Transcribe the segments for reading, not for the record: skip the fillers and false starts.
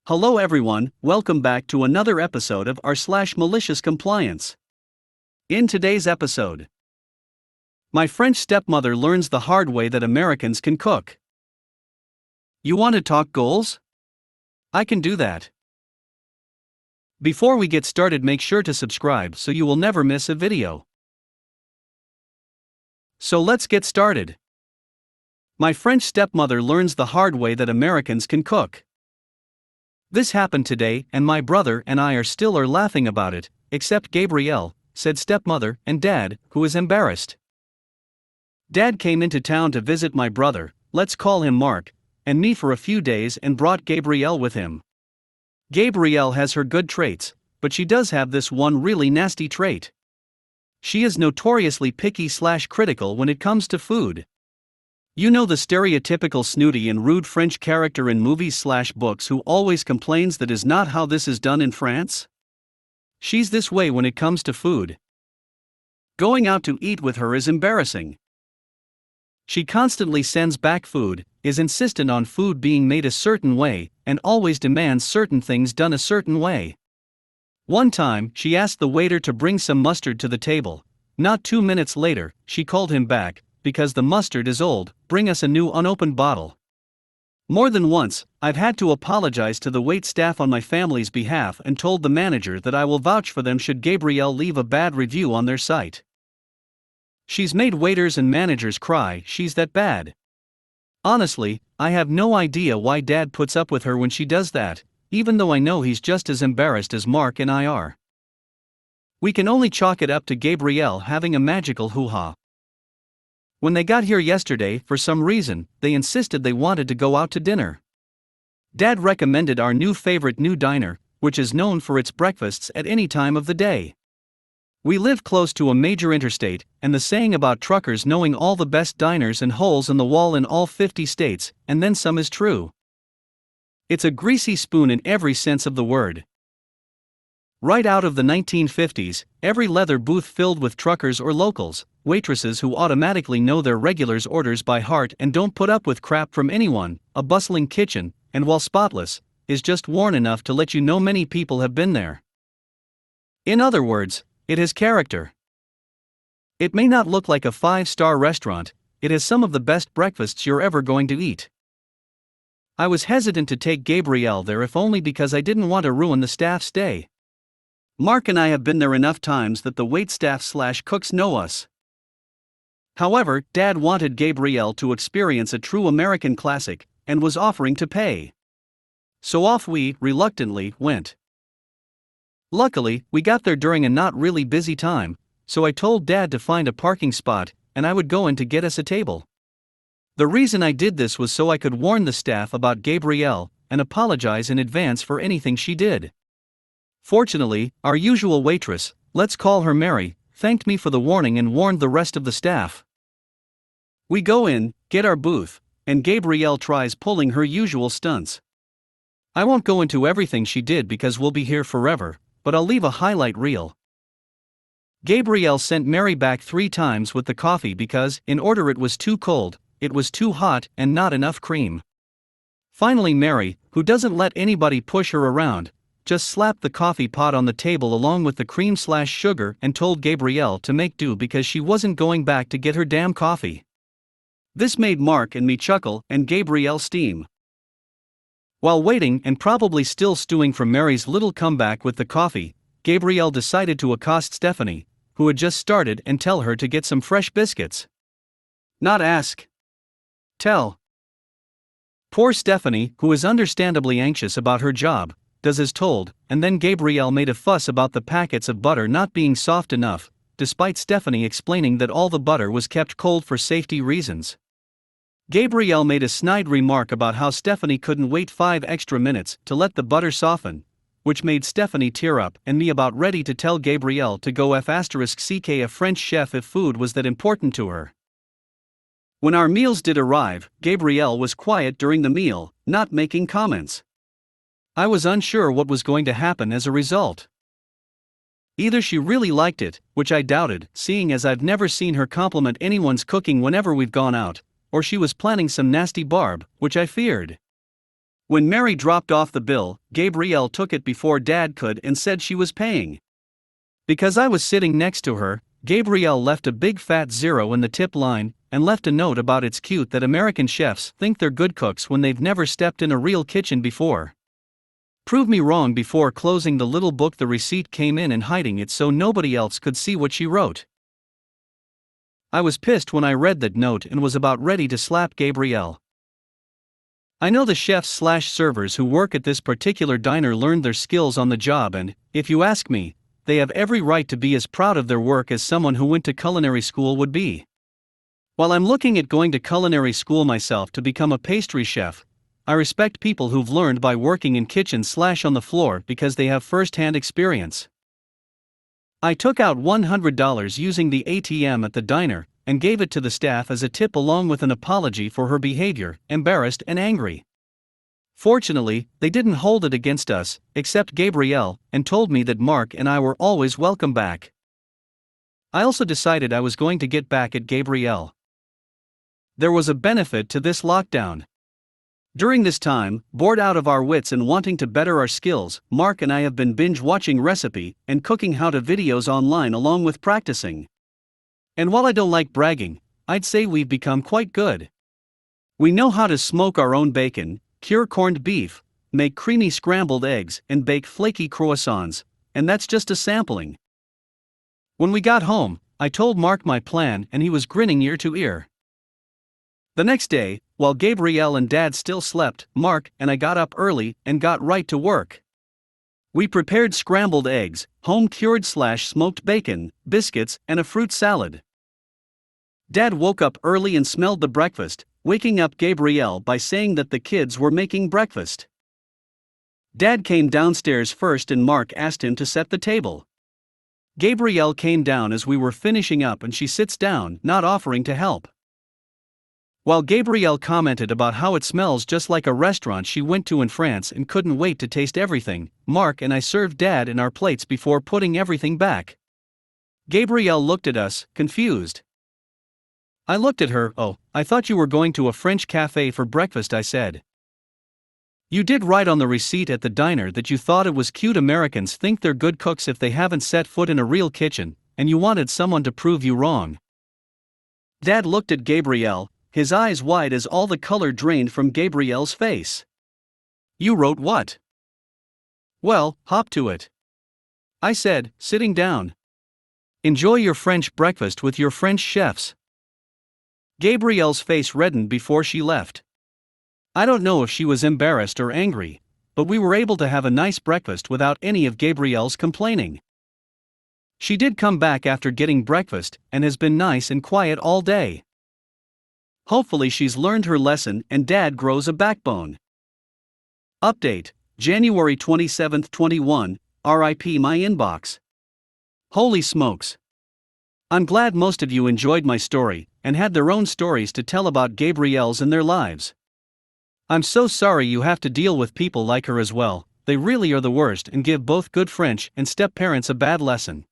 Hello everyone, welcome back to another episode of r/MaliciousCompliance. In today's episode, my French stepmother learns the hard way that Americans can cook. You want to talk goals? I can do that. Before we get started, make sure to subscribe so you will never miss a video. So let's get started. My French stepmother learns the hard way that Americans can cook. This happened today, and my brother and I are laughing about it, except Gabrielle, said stepmother, and Dad, who is embarrassed. Dad came into town to visit my brother, let's call him Mark, and me for a few days and brought Gabrielle with him. Gabrielle has her good traits, but she does have this one really nasty trait. She is notoriously picky/critical when it comes to food. You know, the stereotypical snooty and rude French character in movies/books who always complains that is not how this is done in France? She's this way when it comes to food. Going out to eat with her is embarrassing. She constantly sends back food, is insistent on food being made a certain way, and always demands certain things done a certain way. One time, she asked the waiter to bring some mustard to the table. Not 2 minutes later, she called him back, because the mustard is old, bring us a new unopened bottle. More than once, I've had to apologize to the wait staff on my family's behalf and told the manager that I will vouch for them should Gabrielle leave a bad review on their site. She's made waiters and managers cry, she's that bad. Honestly, I have no idea why Dad puts up with her when she does that, even though I know he's just as embarrassed as Mark and I are. We can only chalk it up to Gabrielle having a magical hoo-ha. When they got here yesterday, for some reason, they insisted they wanted to go out to dinner. Dad recommended our favorite new diner, which is known for its breakfasts at any time of the day. We live close to a major interstate, and the saying about truckers knowing all the best diners and holes in the wall in all 50 states, and then some, is true. It's a greasy spoon in every sense of the word. Right out of the 1950s, every leather booth filled with truckers or locals, waitresses who automatically know their regulars' orders by heart and don't put up with crap from anyone, a bustling kitchen, and while spotless, is just worn enough to let you know many people have been there. In other words, it has character. It may not look like a 5-star restaurant, it has some of the best breakfasts you're ever going to eat. I was hesitant to take Gabrielle there if only because I didn't want to ruin the staff's day. Mark and I have been there enough times that the waitstaff/cooks know us. However, Dad wanted Gabrielle to experience a true American classic, and was offering to pay. So off we, reluctantly, went. Luckily, we got there during a not really busy time, so I told Dad to find a parking spot, and I would go in to get us a table. The reason I did this was so I could warn the staff about Gabrielle, and apologize in advance for anything she did. Fortunately, our usual waitress, let's call her Mary, thanked me for the warning and warned the rest of the staff. We go in, get our booth, and Gabrielle tries pulling her usual stunts. I won't go into everything she did because we'll be here forever, but I'll leave a highlight reel. Gabrielle sent Mary back 3 times with the coffee because, in order, it was too cold, it was too hot, and not enough cream. Finally, Mary, who doesn't let anybody push her around, just slapped the coffee pot on the table along with the cream/sugar and told Gabrielle to make do because she wasn't going back to get her damn coffee. This made Mark and me chuckle and Gabrielle steam. While waiting and probably still stewing from Mary's little comeback with the coffee, Gabrielle decided to accost Stephanie, who had just started, and tell her to get some fresh biscuits. Not ask. Tell. Poor Stephanie, who is understandably anxious about her job, does as told, and then Gabrielle made a fuss about the packets of butter not being soft enough, despite Stephanie explaining that all the butter was kept cold for safety reasons. Gabrielle made a snide remark about how Stephanie couldn't wait 5 extra minutes to let the butter soften, which made Stephanie tear up and me about ready to tell Gabrielle to go f***ck a French chef if food was that important to her. When our meals did arrive, Gabrielle was quiet during the meal, not making comments. I was unsure what was going to happen as a result. Either she really liked it, which I doubted, seeing as I've never seen her compliment anyone's cooking whenever we've gone out, or she was planning some nasty barb, which I feared. When Mary dropped off the bill, Gabrielle took it before Dad could and said she was paying. Because I was sitting next to her, Gabrielle left a big fat zero in the tip line, and left a note about it's cute that American chefs think they're good cooks when they've never stepped in a real kitchen before. Prove me wrong. Before closing the little book, the receipt came in and hiding it so nobody else could see what she wrote. I was pissed when I read that note and was about ready to slap Gabrielle. I know the chefs/servers who work at this particular diner learned their skills on the job, and, if you ask me, they have every right to be as proud of their work as someone who went to culinary school would be. While I'm looking at going to culinary school myself to become a pastry chef, I respect people who've learned by working in kitchens/on the floor because they have first-hand experience. I took out $100 using the ATM at the diner and gave it to the staff as a tip along with an apology for her behavior, embarrassed and angry. Fortunately, they didn't hold it against us, except Gabrielle, and told me that Mark and I were always welcome back. I also decided I was going to get back at Gabrielle. There was a benefit to this lockdown. During this time, bored out of our wits and wanting to better our skills, Mark and I have been binge-watching recipe and cooking how-to videos online along with practicing. And while I don't like bragging, I'd say we've become quite good. We know how to smoke our own bacon, cure corned beef, make creamy scrambled eggs, and bake flaky croissants, and that's just a sampling. When we got home, I told Mark my plan and he was grinning ear to ear. The next day, while Gabrielle and Dad still slept, Mark and I got up early and got right to work. We prepared scrambled eggs, home-cured/smoked bacon, biscuits, and a fruit salad. Dad woke up early and smelled the breakfast, waking up Gabrielle by saying that the kids were making breakfast. Dad came downstairs first and Mark asked him to set the table. Gabrielle came down as we were finishing up and she sits down, not offering to help. While Gabrielle commented about how it smells just like a restaurant she went to in France and couldn't wait to taste everything, Mark and I served Dad in our plates before putting everything back. Gabrielle looked at us, confused. I looked at her. "Oh, I thought you were going to a French cafe for breakfast," I said. "You did write on the receipt at the diner that you thought it was cute Americans think they're good cooks if they haven't set foot in a real kitchen, and you wanted someone to prove you wrong." Dad looked at Gabrielle, his eyes wide as all the color drained from Gabrielle's face. "You wrote what?" "Well, hop to it," I said, sitting down. "Enjoy your French breakfast with your French chefs." Gabrielle's face reddened before she left. I don't know if she was embarrassed or angry, but we were able to have a nice breakfast without any of Gabrielle's complaining. She did come back after getting breakfast and has been nice and quiet all day. Hopefully she's learned her lesson and Dad grows a backbone. Update: January 27, 21, RIP my inbox. Holy smokes. I'm glad most of you enjoyed my story and had their own stories to tell about Gabrielle's and their lives. I'm so sorry you have to deal with people like her as well. They really are the worst and give both good French and step-parents a bad lesson.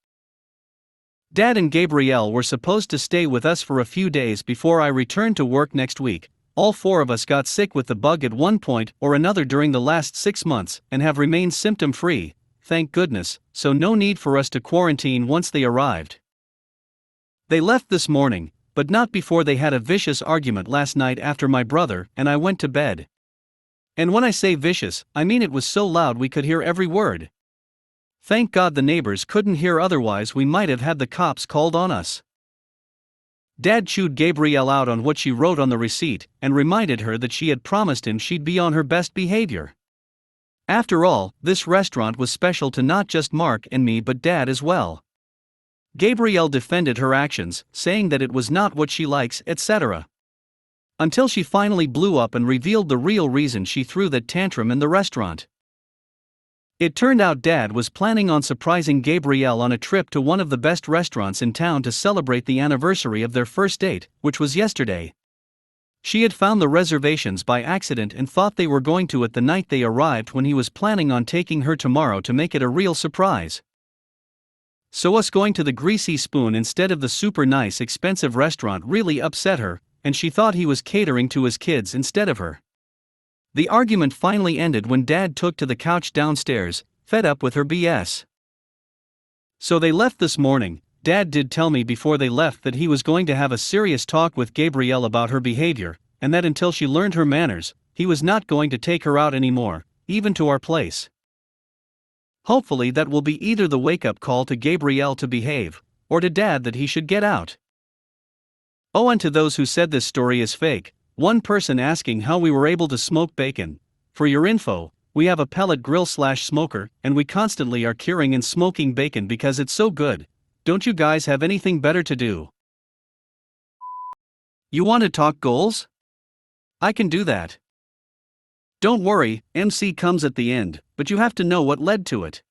Dad and Gabrielle were supposed to stay with us for a few days before I returned to work next week. All four of us got sick with the bug at one point or another during the last 6 months and have remained symptom-free, thank goodness, so no need for us to quarantine once they arrived. They left this morning, but not before they had a vicious argument last night after my brother and I went to bed. And when I say vicious, I mean it was so loud we could hear every word. Thank God the neighbors couldn't hear, otherwise we might have had the cops called on us. Dad chewed Gabrielle out on what she wrote on the receipt and reminded her that she had promised him she'd be on her best behavior. After all, this restaurant was special to not just Mark and me but Dad as well. Gabrielle defended her actions, saying that it was not what she likes, etc. Until she finally blew up and revealed the real reason she threw that tantrum in the restaurant. It turned out Dad was planning on surprising Gabrielle on a trip to one of the best restaurants in town to celebrate the anniversary of their first date, which was yesterday. She had found the reservations by accident and thought they were going to it the night they arrived when he was planning on taking her tomorrow to make it a real surprise. So us going to the Greasy Spoon instead of the super nice expensive restaurant really upset her, and she thought he was catering to his kids instead of her. The argument finally ended when Dad took to the couch downstairs, fed up with her BS. So they left this morning. Dad did tell me before they left that he was going to have a serious talk with Gabrielle about her behavior, and that until she learned her manners, he was not going to take her out anymore, even to our place. Hopefully that will be either the wake-up call to Gabrielle to behave, or to Dad that he should get out. Oh, and to those who said this story is fake, one person asking how we were able to smoke bacon. For your info, we have a pellet grill/smoker, and we constantly are curing and smoking bacon because it's so good. Don't you guys have anything better to do? You want to talk goals? I can do that. Don't worry, MC comes at the end, but you have to know what led to it.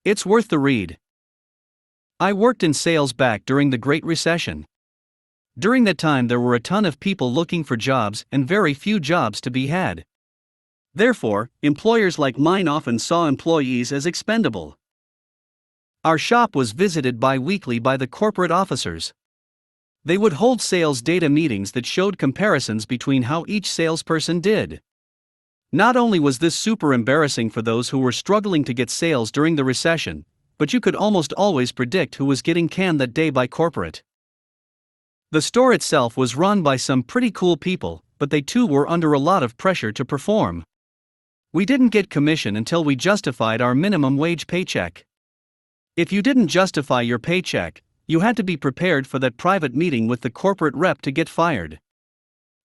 It's worth the read. I worked in sales back during the Great Recession. During that time there were a ton of people looking for jobs and very few jobs to be had. Therefore, employers like mine often saw employees as expendable. Our shop was visited bi-weekly by the corporate officers. They would hold sales data meetings that showed comparisons between how each salesperson did. Not only was this super embarrassing for those who were struggling to get sales during the recession, but you could almost always predict who was getting canned that day by corporate. The store itself was run by some pretty cool people, but they too were under a lot of pressure to perform. We didn't get commission until we justified our minimum wage paycheck. If you didn't justify your paycheck, you had to be prepared for that private meeting with the corporate rep to get fired.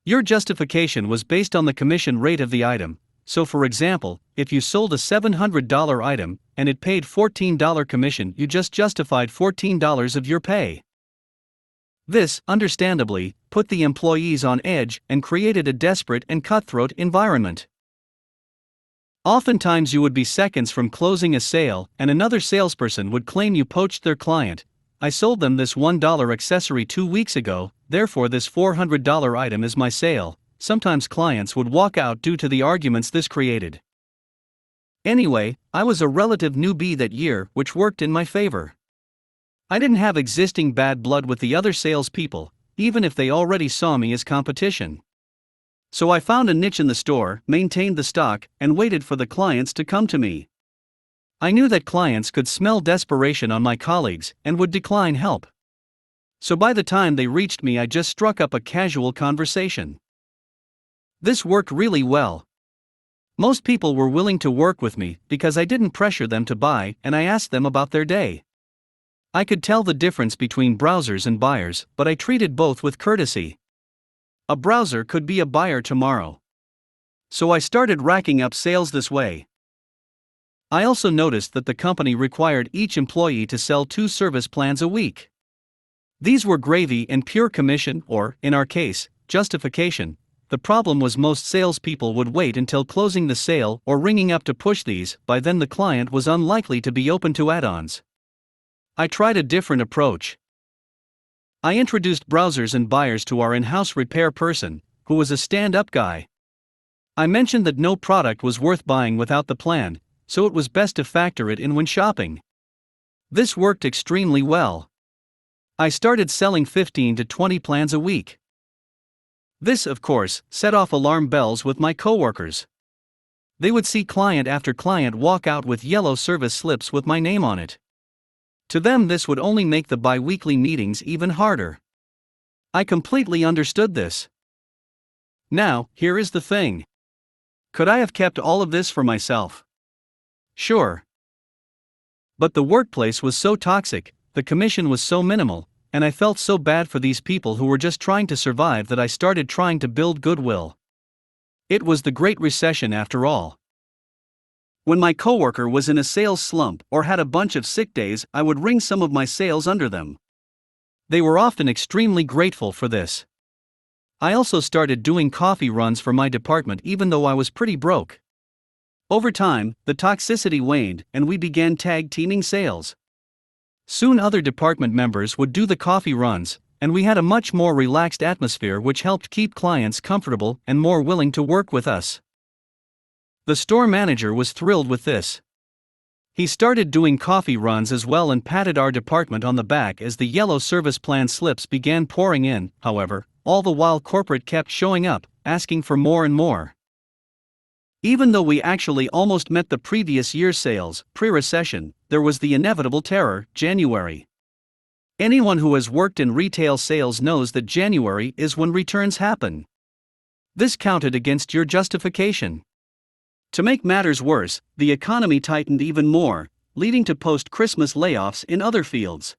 Your justification was based on the commission rate of the item, so for example, if you sold a $700 item and it paid $14 commission, you just justified $14 of your pay. This, understandably, put the employees on edge and created a desperate and cutthroat environment. Oftentimes you would be seconds from closing a sale and another salesperson would claim you poached their client. I sold them this $1 accessory 2 weeks ago, therefore this $400 item is my sale. Sometimes clients would walk out due to the arguments this created. Anyway, I was a relative newbie that year, which worked in my favor. I didn't have existing bad blood with the other salespeople, even if they already saw me as competition. So I found a niche in the store, maintained the stock, and waited for the clients to come to me. I knew that clients could smell desperation on my colleagues and would decline help. So by the time they reached me, I just struck up a casual conversation. This worked really well. Most people were willing to work with me because I didn't pressure them to buy, and I asked them about their day. I could tell the difference between browsers and buyers, but I treated both with courtesy. A browser could be a buyer tomorrow. So I started racking up sales this way. I also noticed that the company required each employee to sell 2 service plans a week. These were gravy and pure commission, or, in our case, justification. The problem was most salespeople would wait until closing the sale or ringing up to push these. By then the client was unlikely to be open to add-ons. I tried a different approach. I introduced browsers and buyers to our in-house repair person, who was a stand-up guy. I mentioned that no product was worth buying without the plan, so it was best to factor it in when shopping. This worked extremely well. I started selling 15 to 20 plans a week. This, of course, set off alarm bells with my coworkers. They would see client after client walk out with yellow service slips with my name on it. To them, this would only make the bi-weekly meetings even harder. I completely understood this. Now, here is the thing. Could I have kept all of this for myself? Sure. But the workplace was so toxic, the commission was so minimal, and I felt so bad for these people who were just trying to survive that I started trying to build goodwill. It was the Great Recession after all. When my coworker was in a sales slump or had a bunch of sick days, I would ring some of my sales under them. They were often extremely grateful for this. I also started doing coffee runs for my department even though I was pretty broke. Over time, the toxicity waned and we began tag teaming sales. Soon other department members would do the coffee runs, and we had a much more relaxed atmosphere which helped keep clients comfortable and more willing to work with us. The store manager was thrilled with this. He started doing coffee runs as well and patted our department on the back as the yellow service plan slips began pouring in. However, all the while corporate kept showing up, asking for more and more. Even though we actually almost met the previous year's sales, pre-recession, there was the inevitable terror, January. Anyone who has worked in retail sales knows that January is when returns happen. This counted against your justification. To make matters worse, the economy tightened even more, leading to post-Christmas layoffs in other fields.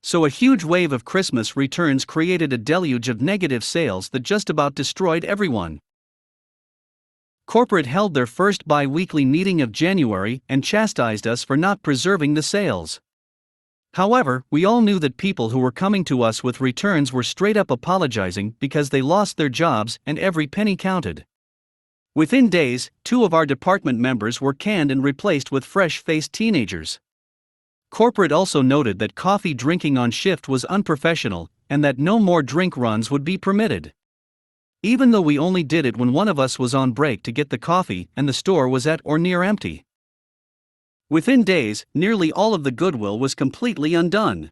So a huge wave of Christmas returns created a deluge of negative sales that just about destroyed everyone. Corporate held their first bi-weekly meeting of January and chastised us for not preserving the sales. However, we all knew that people who were coming to us with returns were straight up apologizing because they lost their jobs and every penny counted. Within days, 2 of our department members were canned and replaced with fresh-faced teenagers. Corporate also noted that coffee drinking on shift was unprofessional and that no more drink runs would be permitted. Even though we only did it when one of us was on break to get the coffee and the store was at or near empty. Within days, nearly all of the goodwill was completely undone.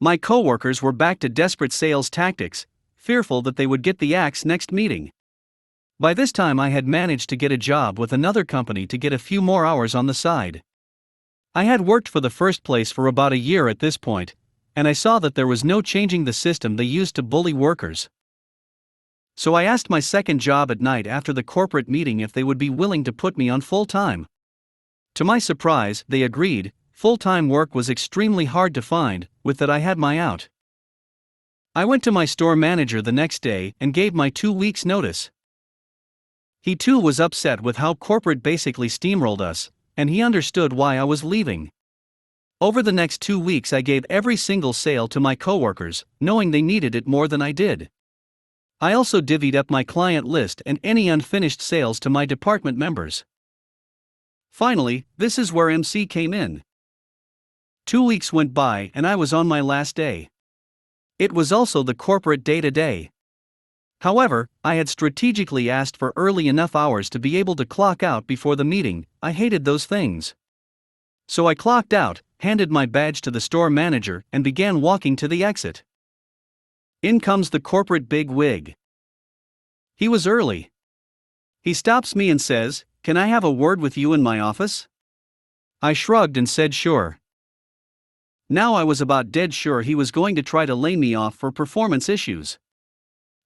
My coworkers were back to desperate sales tactics, fearful that they would get the axe next meeting. By this time I had managed to get a job with another company to get a few more hours on the side. I had worked for the first place for about a year at this point, and I saw that there was no changing the system they used to bully workers. So I asked my second job at night after the corporate meeting if they would be willing to put me on full-time. To my surprise, they agreed. Full-time work was extremely hard to find, with that I had my out. I went to my store manager the next day and gave my 2 weeks' notice. He too was upset with how corporate basically steamrolled us, and he understood why I was leaving. Over the next 2 weeks I gave every single sale to my coworkers, knowing they needed it more than I did. I also divvied up my client list and any unfinished sales to my department members. Finally, this is where MC came in. 2 weeks went by and I was on my last day. It was also the corporate day-to-day. However, I had strategically asked for early enough hours to be able to clock out before the meeting. I hated those things. So I clocked out, handed my badge to the store manager, and began walking to the exit. In comes the corporate big wig. He was early. He stops me and says, "Can I have a word with you in my office?" I shrugged and said sure. Now I was about dead sure he was going to try to lay me off for performance issues.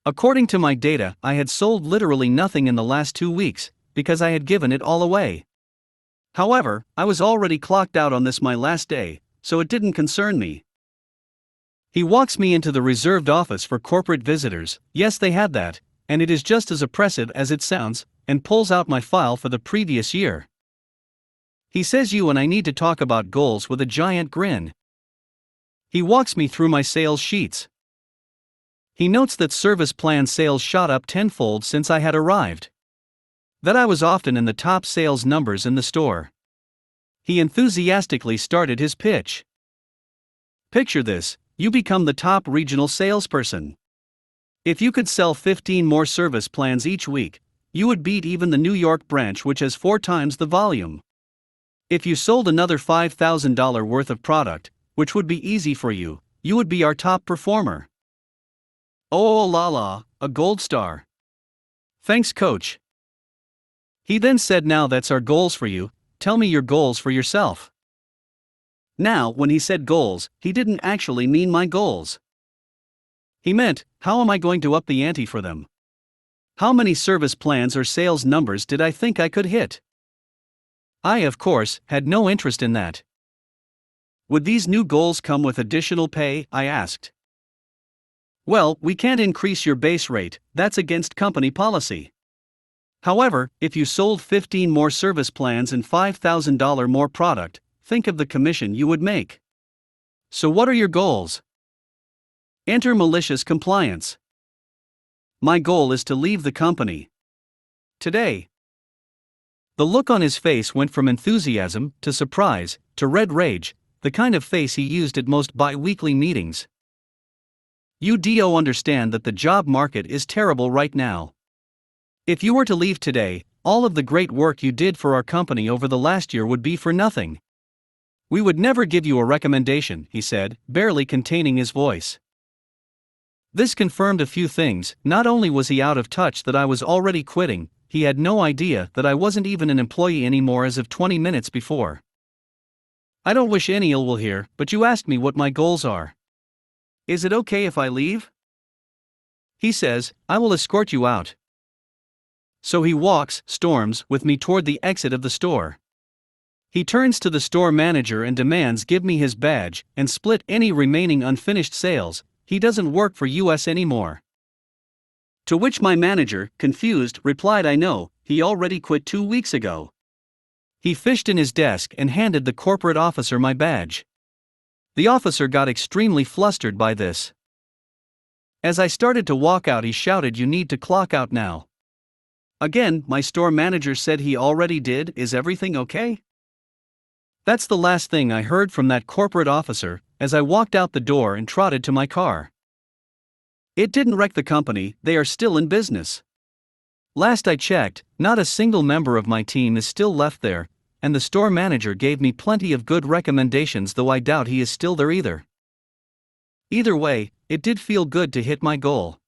According to my data, I had sold literally nothing in the last 2 weeks, because I had given it all away. However, I was already clocked out on this my last day, so it didn't concern me. He walks me into the reserved office for corporate visitors, yes they had that, and it is just as oppressive as it sounds, and pulls out my file for the previous year. He says you and I need to talk about goals with a giant grin. He walks me through my sales sheets. He notes that service plan sales shot up tenfold since I had arrived. That I was often in the top sales numbers in the store. He enthusiastically started his pitch. Picture this, you become the top regional salesperson. If you could sell 15 more service plans each week, you would beat even the New York branch, which has 4 times the volume. If you sold another $5,000 worth of product, which would be easy for you, you would be our top performer. Oh la la, a gold star. Thanks, coach. He then said, now that's our goals for you, tell me your goals for yourself. Now, when he said goals, he didn't actually mean my goals. He meant, how am I going to up the ante for them? How many service plans or sales numbers did I think I could hit? I, of course, had no interest in that. Would these new goals come with additional pay? I asked. Well, we can't increase your base rate, that's against company policy. However, if you sold 15 more service plans and $5,000 more product, think of the commission you would make. So what are your goals? Enter malicious compliance. My goal is to leave the company. Today. The look on his face went from enthusiasm to surprise to red rage, the kind of face he used at most bi-weekly meetings. You do understand that the job market is terrible right now. If you were to leave today, all of the great work you did for our company over the last year would be for nothing. We would never give you a recommendation, he said, barely containing his voice. This confirmed a few things. Not only was he out of touch that I was already quitting, he had no idea that I wasn't even an employee anymore as of 20 minutes before. I don't wish any ill will here, but you asked me what my goals are. Is it okay if I leave? He says, I will escort you out. So he storms with me toward the exit of the store. He turns to the store manager and demands give me his badge and split any remaining unfinished sales. He doesn't work for us anymore. To which my manager, confused, replied I know, he already quit 2 weeks ago. He fished in his desk and handed the corporate officer my badge. The officer got extremely flustered by this. As I started to walk out, he shouted, you need to clock out now. Again, my store manager said he already did. Is everything okay? That's the last thing I heard from that corporate officer as I walked out the door and trotted to my car. It didn't wreck the company, they are still in business. Last I checked, not a single member of my team is still left there, and the store manager gave me plenty of good recommendations, though I doubt he is still there either. Either way, it did feel good to hit my goal.